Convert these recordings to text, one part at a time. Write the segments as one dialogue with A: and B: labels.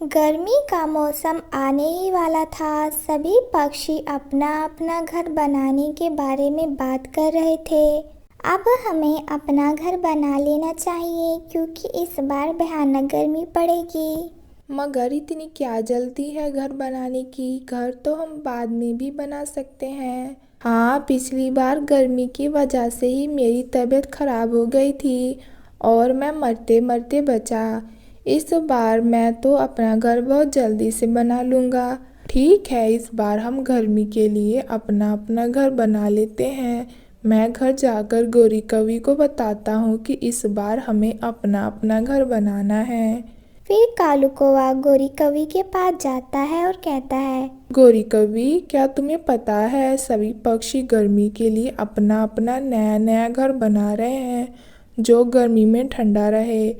A: गर्मी का मौसम आने ही वाला था। सभी पक्षी अपना अपना घर बनाने के बारे में बात कर रहे थे। अब हमें अपना घर बना लेना चाहिए क्योंकि इस बार भयानक गर्मी पड़ेगी।
B: मगर इतनी क्या जल्दी है घर बनाने की? घर तो हम बाद में भी बना सकते हैं। हाँ, पिछली बार गर्मी की वजह से ही मेरी तबीयत खराब हो गई थी और मैं मरते मरते बचा। इस बार मैं तो अपना घर बहुत जल्दी से बना लूँगा। ठीक है, इस बार हम गर्मी के लिए अपना अपना घर बना लेते हैं। मैं घर जाकर गौरी कवि को बताता हूँ कि इस बार हमें अपना अपना घर बनाना है।
A: फिर कालू कौवा गोरी कवि के पास जाता है और कहता है,
B: गौरी कवि, क्या तुम्हें पता है सभी पक्षी गर्मी के लिए अपना अपना नया नया घर बना रहे हैं जो गर्मी में ठंडा रहे।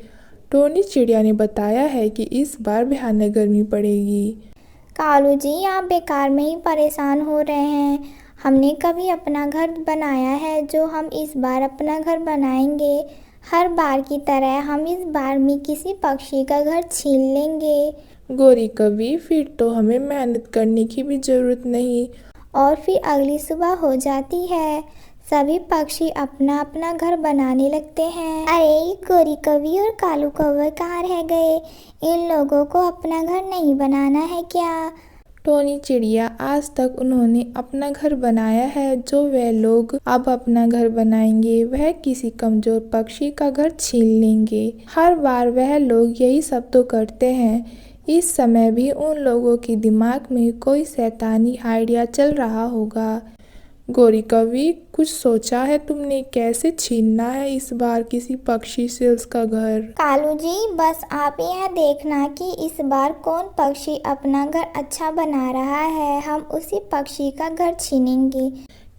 B: टोनी चिड़िया ने बताया है कि इस बार भयानक गर्मी पड़ेगी।
A: कालू जी आप बेकार में ही परेशान हो रहे हैं। हमने कभी अपना घर बनाया है जो हम इस बार अपना घर बनाएंगे। हर बार की तरह हम इस बार भी किसी पक्षी का घर छीन लेंगे।
B: गौरी कवि, फिर तो हमें मेहनत करने की भी जरूरत नहीं।
A: और फिर अगली सुबह हो जाती है। सभी पक्षी अपना अपना घर बनाने लगते हैं। अरे गोरी कवि और कालू कौवा कहाँ रह गए? इन लोगों को अपना घर नहीं बनाना है क्या?
B: टोनी चिड़िया, आज तक उन्होंने अपना घर बनाया है। जो वह लोग अब अपना घर बनाएंगे वह किसी कमजोर पक्षी का घर छीन लेंगे। हर बार वह लोग यही सब तो करते हैं। इस समय भी उन लोगों के दिमाग में कोई शैतानी आइडिया चल रहा होगा। गौरी कवि, कुछ सोचा है तुमने कैसे छीनना है इस बार किसी पक्षी से उसका घर?
A: कालू जी बस आप यह देखना कि इस बार कौन पक्षी अपना घर अच्छा बना रहा है, हम उसी पक्षी का घर छीनेंगे।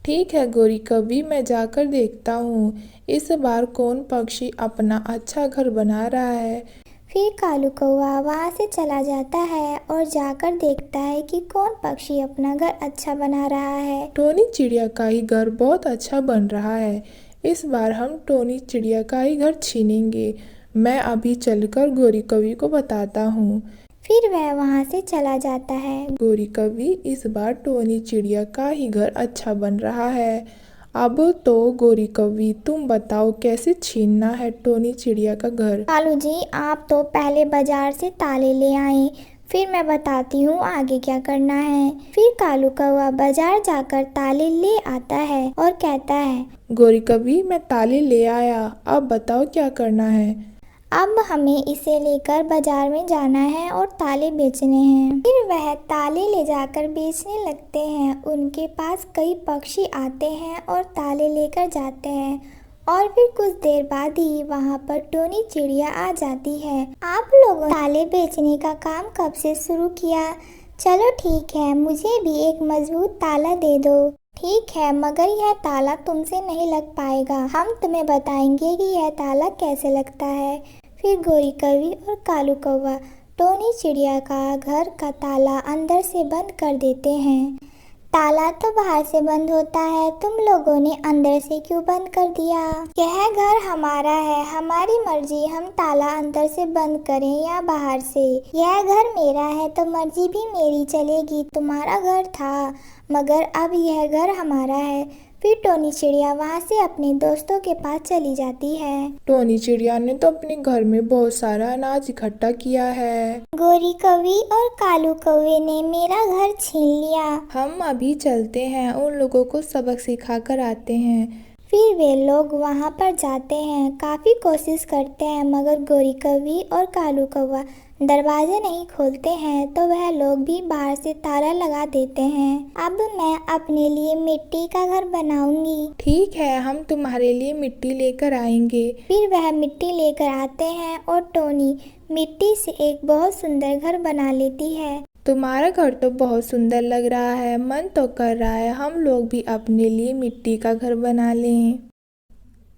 B: ठीक है गौरी कवि, मैं जाकर देखता हूँ इस बार कौन पक्षी अपना अच्छा घर बना रहा है।
A: फिर कालू कौवा वहाँ से चला जाता है और जाकर देखता है कि कौन पक्षी अपना घर अच्छा बना रहा है।
B: टोनी चिड़िया का ही घर बहुत अच्छा बन रहा है। इस बार हम टोनी चिड़िया का ही घर छीनेंगे। मैं अभी चलकर गौरी कवि को बताता हूँ।
A: फिर वह वहाँ से चला जाता है।
B: गौरी कवि, इस बार टोनी चिड़िया का ही घर अच्छा बन रहा है। अब तो गौरी कवि तुम बताओ कैसे छीनना है टोनी चिड़िया का घर?
A: कालू जी आप तो पहले बाजार से ताले ले आए, फिर मैं बताती हूँ आगे क्या करना है। फिर कालू कौवा बाजार जाकर ताले ले आता है और कहता है,
B: गौरी कवि, मैं ताले ले आया, अब बताओ क्या करना है?
A: अब हमें इसे लेकर बाजार में जाना है और ताले बेचने हैं। फिर वह ताले ले जाकर बेचने लगते हैं। उनके पास कई पक्षी आते हैं और ताले लेकर जाते हैं और फिर कुछ देर बाद ही वहाँ पर टोनी चिड़िया आ जाती है। आप लोगों ने ताले बेचने का काम कब से शुरू किया? चलो ठीक है, मुझे भी एक मजबूत ताला दे दो। ठीक है, मगर यह ताला तुमसे नहीं लग पाएगा। हम तुम्हें बताएंगे कि यह ताला कैसे लगता है। फिर गोरी कवि और कालू कौवा टोनी चिड़िया का घर का ताला अंदर से बंद कर देते हैं। ताला तो बाहर से बंद होता है, तुम लोगों ने अंदर से क्यों बंद कर दिया? यह घर हमारा है, हमारी मर्जी, हम ताला अंदर से बंद करें या बाहर से। यह घर मेरा है तो मर्जी भी मेरी चलेगी। तुम्हारा घर था मगर अब यह घर हमारा है। फिर टोनी चिड़िया वहाँ से अपने दोस्तों के पास चली जाती है।
B: टोनी चिड़िया ने तो अपने घर में बहुत सारा अनाज इकट्ठा किया है।
A: गोरी कवि और कालू कौवे ने मेरा घर छीन लिया।
B: हम अभी चलते हैं, उन लोगों को सबक सिखा कर आते हैं।
A: फिर वे लोग वहाँ पर जाते हैं, काफ़ी कोशिश करते हैं मगर गोरी कवि और कालू कौवा दरवाजे नहीं खोलते हैं तो वह लोग भी बाहर से ताला लगा देते हैं। अब मैं अपने लिए मिट्टी का घर बनाऊंगी।
B: ठीक है, हम तुम्हारे लिए मिट्टी लेकर आएंगे।
A: फिर वह मिट्टी लेकर आते हैं और टोनी मिट्टी से एक बहुत सुंदर घर बना लेती है।
B: तुम्हारा घर तो बहुत सुंदर लग रहा है, मन तो कर रहा है हम लोग भी अपने लिए मिट्टी का घर बना लें।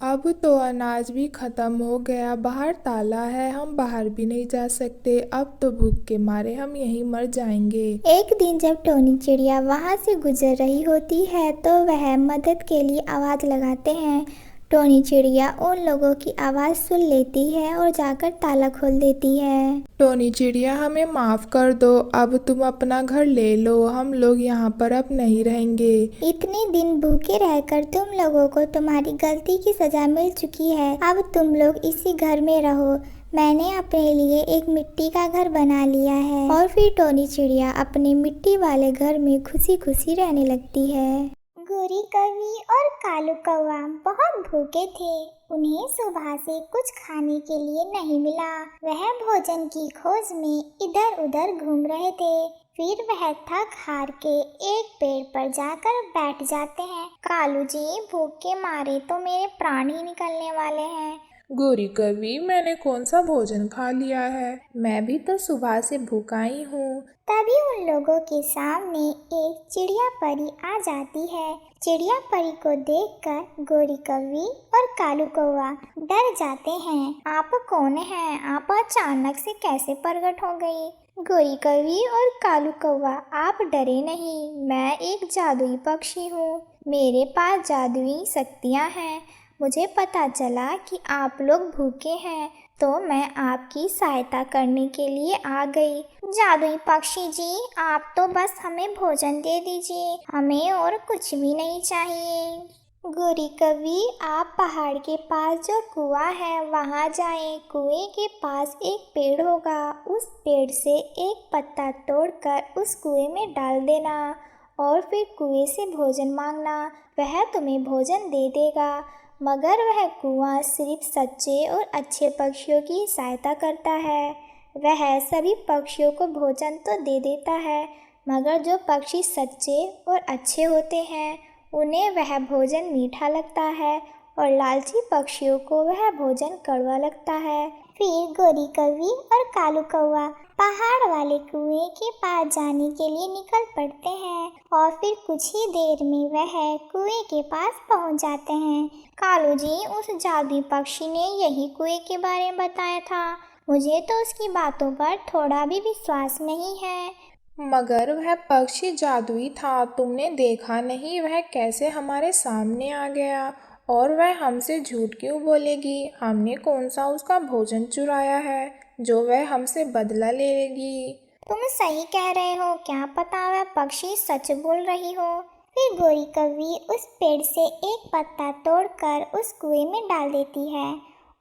B: अब तो अनाज भी खत्म हो गया, बाहर ताला है, हम बाहर भी नहीं जा सकते। अब तो भूख के मारे हम यहीं मर जाएंगे।
A: एक दिन जब टोनी चिड़िया वहाँ से गुजर रही होती है तो वह मदद के लिए आवाज़ लगाते हैं। टोनी चिड़िया उन लोगों की आवाज़ सुन लेती है और जाकर ताला खोल देती है।
B: टोनी चिड़िया, हमें माफ़ कर दो, अब तुम अपना घर ले लो, हम लोग यहाँ पर अब नहीं रहेंगे।
A: इतने दिन भूखे रहकर तुम लोगों को तुम्हारी गलती की सजा मिल चुकी है, अब तुम लोग इसी घर में रहो। मैंने अपने लिए एक मिट्टी का घर बना लिया है। और फिर टोनी चिड़िया अपने मिट्टी वाले घर में खुशी खुशी रहने लगती है। गोरी कौवी और कालू कौवा बहुत भूखे थे। उन्हें सुबह से कुछ खाने के लिए नहीं मिला। वह भोजन की खोज में इधर उधर घूम रहे थे। फिर वह थक हार के एक पेड़ पर जाकर बैठ जाते हैं। कालू जी, भूख के मारे तो मेरे प्राण ही निकलने वाले हैं।
B: गोरी कवि, मैंने कौन सा भोजन खा लिया है, मैं भी तो सुबह से भूखा ही हूँ।
A: तभी उन लोगों के सामने एक चिड़िया परी आ जाती है। चिड़िया परी को देखकर गोरी कौवी और कालू कौवा डर जाते हैं। आप कौन हैं? आप अचानक से कैसे प्रकट हो गई? गोरी कौवी और कालू कौवा, आप डरे नहीं, मैं एक जादुई पक्षी हूँ। मेरे पास जादुई शक्तियाँ हैं। मुझे पता चला कि आप लोग भूखे हैं, तो मैं आपकी सहायता करने के लिए आ गई। जादुई पक्षी जी, आप तो बस हमें भोजन दे दीजिए, हमें और कुछ भी नहीं चाहिए। गोरी कवि, आप पहाड़ के पास जो कुआं है वहां जाएं। कुएं के पास एक पेड़ होगा, उस पेड़ से एक पत्ता तोड़कर उस कुएं में डाल देना और फिर कुएं से भोजन मांगना, वह तुम्हें भोजन दे देगा। मगर वह कुआं सिर्फ सच्चे और अच्छे पक्षियों की सहायता करता है। वह सभी पक्षियों को भोजन तो दे देता है, मगर जो पक्षी सच्चे और अच्छे होते हैं उन्हें वह भोजन मीठा लगता है और लालची पक्षियों को वह भोजन कड़वा लगता है। फिर गोरी कौवी और कालू कौवा पहाड़ वाले कुएं के पास जाने के लिए निकल पड़ते हैं और फिर कुछ ही देर में वह कुएं के पास पहुंच जाते हैं। कालू जी, उस जादुई पक्षी ने यही कुएं के बारे में बताया था। मुझे तो उसकी बातों पर थोड़ा भी विश्वास नहीं है।
B: मगर वह पक्षी जादुई था, तुमने देखा नहीं वह कैसे हमारे सामने आ गया, और वह हमसे झूठ क्यों बोलेगी? हमने कौन सा उसका भोजन चुराया है जो वह हमसे बदला ले लेगी?
A: तुम सही कह रहे हो, क्या पता वह पक्षी सच बोल रही हो। फिर गोरी कौवी उस पेड़ से एक पत्ता तोड़कर उस कुएं में डाल देती है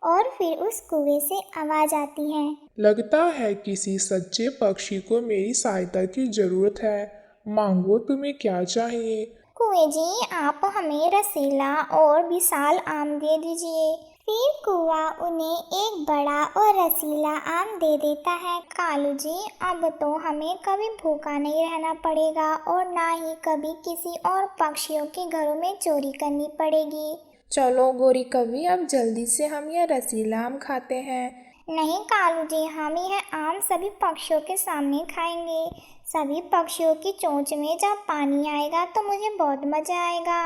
A: और फिर उस कुएं से आवाज आती है,
C: लगता है किसी सच्चे पक्षी को मेरी सहायता की जरूरत है। मांगो, तुम्हें क्या चाहिए?
A: कुएं जी, आप हमें रसीला और विशाल आम दे दीजिए। फिर कुआं उन्हें एक बड़ा और रसीला आम दे देता है। कालू जी, अब तो हमें कभी भूखा नहीं रहना पड़ेगा और ना ही कभी किसी और पक्षियों के घरों में चोरी करनी पड़ेगी।
B: चलो गोरी कवि, अब जल्दी से हम यह रसीला आम खाते हैं।
A: नहीं कालू जी, हम यह आम सभी पक्षियों के सामने खाएंगे। सभी पक्षियों की चोंच में जब पानी आएगा तो मुझे बहुत मजा आएगा।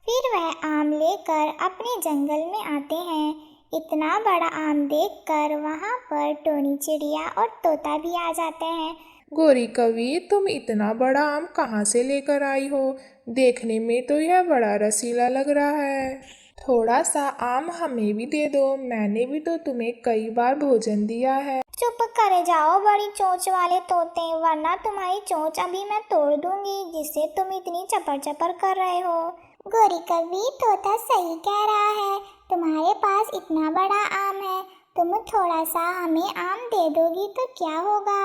A: फिर वह आम लेकर अपने जंगल में आते हैं। इतना बड़ा आम देखकर वहाँ पर टोनी चिड़िया और तोता भी आ जाते हैं।
B: गोरी कवि, तुम इतना बड़ा आम कहाँ से लेकर आई हो? देखने में तो यह बड़ा रसीला लग रहा है। थोड़ा सा आम हमें भी दे दो, मैंने भी तो तुम्हें कई बार भोजन दिया है।
A: चुप करे जाओ बड़ी चोंच वाले तोते, वरना तुम्हारी चोंच अभी मैं तोड़ दूंगी, जिससे तुम इतनी चपर चपर कर रहे हो। गोरी कवि, तोता सही कह रहा है, तुम्हारे पास इतना बड़ा आम है, तुम थोड़ा सा हमें आम दे दोगी तो क्या होगा।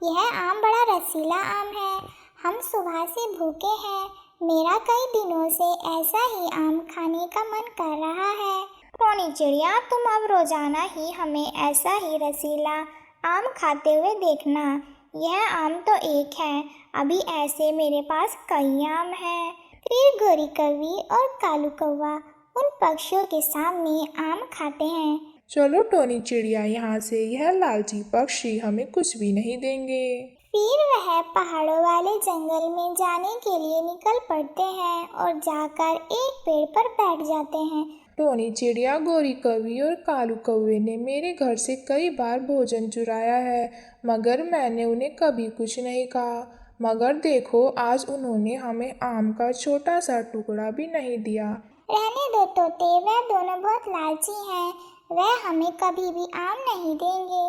A: यह आम बड़ा रसीला आम है, हम सुबह से भूखे हैं, मेरा कई दिनों से ऐसा ही आम खाने का मन कर रहा है। टोनी चिड़िया, तुम अब रोजाना ही हमें ऐसा ही रसीला आम खाते हुए देखना। यह आम तो एक है, अभी ऐसे मेरे पास कई आम हैं। फिर गोरी कौवी और कालू कौवा उन पक्षियों के सामने आम खाते हैं।
B: चलो टोनी चिड़िया, यहाँ से यह लालची पक्षी हमें कुछ भी नहीं देंगे।
A: फिर वह पहाड़ों वाले जंगल में जाने के लिए निकल पड़ते हैं और जाकर एक पेड़ पर बैठ जाते हैं।
B: टोनी चिड़िया, गोरी कवि और कालू कौवे ने मेरे घर से कई बार भोजन चुराया है, मगर मैंने उन्हें कभी कुछ नहीं कहा। मगर देखो, आज उन्होंने हमें आम का छोटा सा टुकड़ा भी नहीं दिया।
A: रहने दो तोते, वह दोनों बहुत लालची हैं, वह हमें कभी भी आम नहीं देंगे।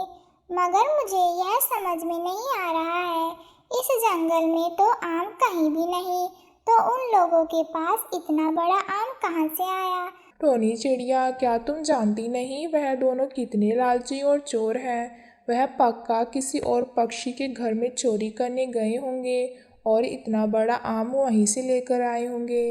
A: मगर मुझे यह समझ में नहीं आ रहा है, इस जंगल में तो आम कहीं भी नहीं, तो उन लोगों के पास इतना बड़ा आम कहाँ से आया?
C: टोनी चिड़िया, क्या तुम जानती नहीं वह दोनों कितने लालची और चोर हैं। वह पक्का किसी और पक्षी के घर में चोरी करने गए होंगे और इतना बड़ा आम वहीं से लेकर आए होंगे।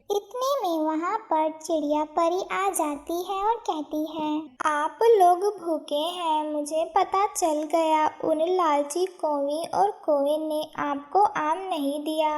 A: इतने में वहाँ पर चिड़िया परी आ जाती है और कहती है, आप लोग भूखे हैं, मुझे पता चल गया उन लालची कौवे और कौवे ने आपको आम नहीं दिया।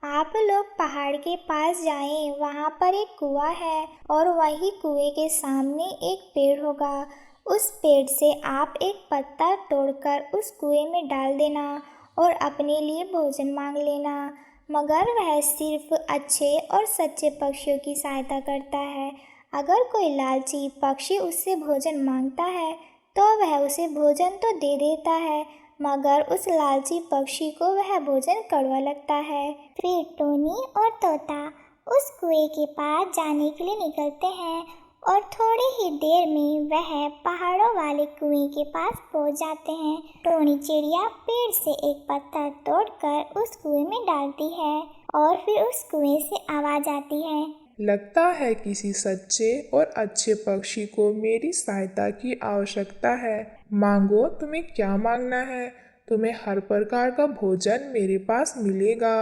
A: आप लोग पहाड़ के पास जाएं, वहाँ पर एक कुआं है और वही कुएं के सामने एक पेड़ होगा। उस पेड़ से आप एक पत्ता तोड़कर उस कुएं में डाल देना और अपने लिए भोजन मांग लेना। मगर वह सिर्फ अच्छे और सच्चे पक्षियों की सहायता करता है। अगर कोई लालची पक्षी उससे भोजन मांगता है तो वह उसे भोजन तो दे देता है, मगर उस लालची पक्षी को वह भोजन कड़वा लगता है। फिर टोनी और तोता उस कुएं के पास जाने के लिए निकलते हैं और थोड़ी ही देर में वह पहाड़ों वाले कुएं के पास पहुंच जाते हैं। टोनी चिड़िया पेड़ से एक पत्ता तोड़कर उस कुएं में डालती है और फिर उस कुएं से आवाज आती है,
C: लगता है किसी सच्चे और अच्छे पक्षी को मेरी सहायता की आवश्यकता है। मांगो, तुम्हें क्या मांगना है? तुम्हें हर प्रकार का भोजन मेरे पास मिलेगा।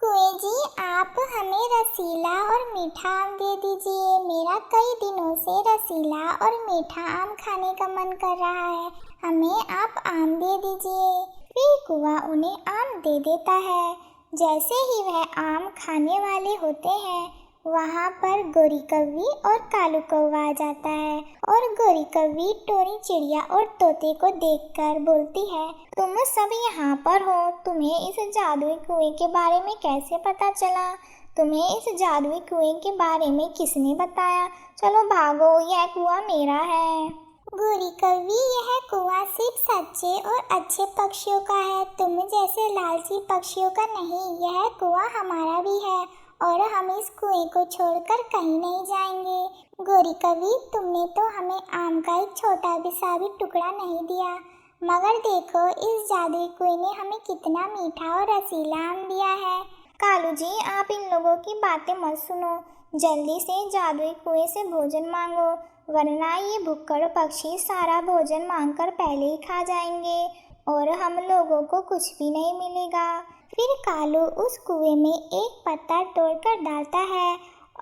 A: कुएं जी, आप हमें रसीला और मीठा आम दे दीजिए। मेरा कई दिनों से रसीला और मीठा आम खाने का मन कर रहा है, हमें आप आम दे दीजिए। फिर कुआं उन्हें आम दे देता है। जैसे ही वह आम खाने वाले होते हैं, वहाँ पर गोरी कौवी और कालू कौवा आ जाता है और गोरी कौवी टोनी चिड़िया और तोते को देखकर बोलती है, तुम सब यहाँ पर हो, तुम्हें इस जादुई कुएं के बारे में कैसे पता चला? तुम्हें इस जादुई कुएं के बारे में किसने बताया? चलो भागो, यह कुआं मेरा है। गोरी कौवी, यह कुआं सिर्फ सच्चे और अच्छे पक्षियों का है, तुम जैसे लालची पक्षियों का नहीं। यह कुआं हमारा भी है और हम इस कुएं को छोड़कर कहीं नहीं जाएंगे। गोरी कौवी, तुमने तो हमें आम का एक छोटा भी टुकड़ा नहीं दिया, मगर देखो इस जादुई कुएं ने हमें कितना मीठा और रसीला आम दिया है। कालू जी, आप इन लोगों की बातें मत सुनो, जल्दी से जादुई कुएं से भोजन मांगो, वरना ये भुक्कड़ पक्षी सारा भोजन मांगकर पहले ही खा जाएंगे और हम लोगों को कुछ भी नहीं मिलेगा। फिर कालू उस कुएं में एक पत्ता तोड़कर डालता है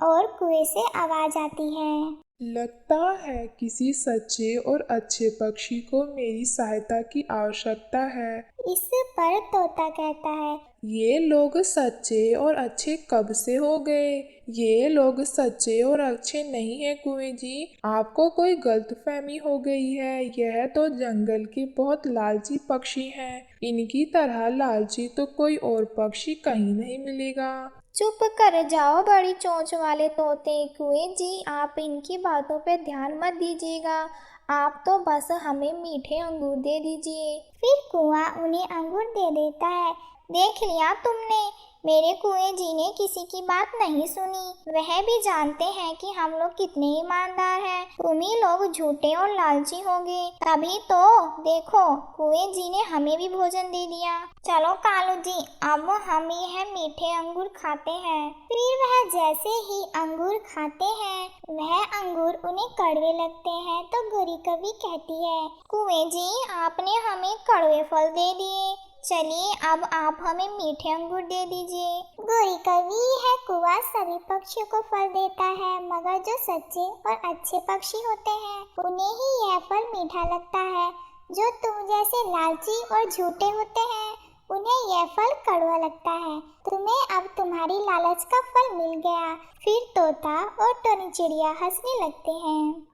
A: और कुएं से आवाज आती है,
C: लगता है किसी सच्चे और अच्छे पक्षी को मेरी सहायता की आवश्यकता है।
A: इस पर तोता कहता है,
C: ये लोग सच्चे और अच्छे कब से हो गए? ये लोग सच्चे और अच्छे नहीं है कुएं जी, आपको कोई गलतफहमी हो गई है। यह तो जंगल के बहुत लालची पक्षी हैं, इनकी तरह लालची तो कोई और पक्षी कहीं नहीं मिलेगा।
A: चुप कर जाओ बड़ी चोंच वाले तोते। कुएं जी, आप इनकी बातों पे ध्यान मत दीजिएगा, आप तो बस हमें मीठे अंगूर दे दीजिए। फिर कुआं उन्हें अंगूर दे देता है। देख लिया तुमने, मेरे कुएं जी ने किसी की बात नहीं सुनी, वह भी जानते हैं कि हम लोग कितने ईमानदार हैं। तुम ही लोग झूठे और लालची होंगे, तभी तो देखो कुएं जी ने हमें भी भोजन दे दिया। चलो कालू जी, अब हम यह मीठे अंगूर खाते हैं। फिर वह जैसे ही अंगूर खाते हैं, वह अंगूर उन्हें कड़वे लगते हैं, तो गोरी कौवी कहती है, कुएं जी, आपने हमें कड़वे फल दे दिए, चलिए अब आप हमें मीठे अंगूर दे दीजिए। गोरी कौवी, यह कुआं सभी पक्षियों को फल देता है, मगर जो सच्चे और अच्छे पक्षी होते हैं उन्हें ही यह फल मीठा लगता है। जो तुम जैसे लालची और झूठे होते हैं उन्हें यह फल कड़वा लगता है। तुम्हें अब तुम्हारी लालच का फल मिल गया। फिर तोता और टोनी चिड़िया हंसने लगते हैं।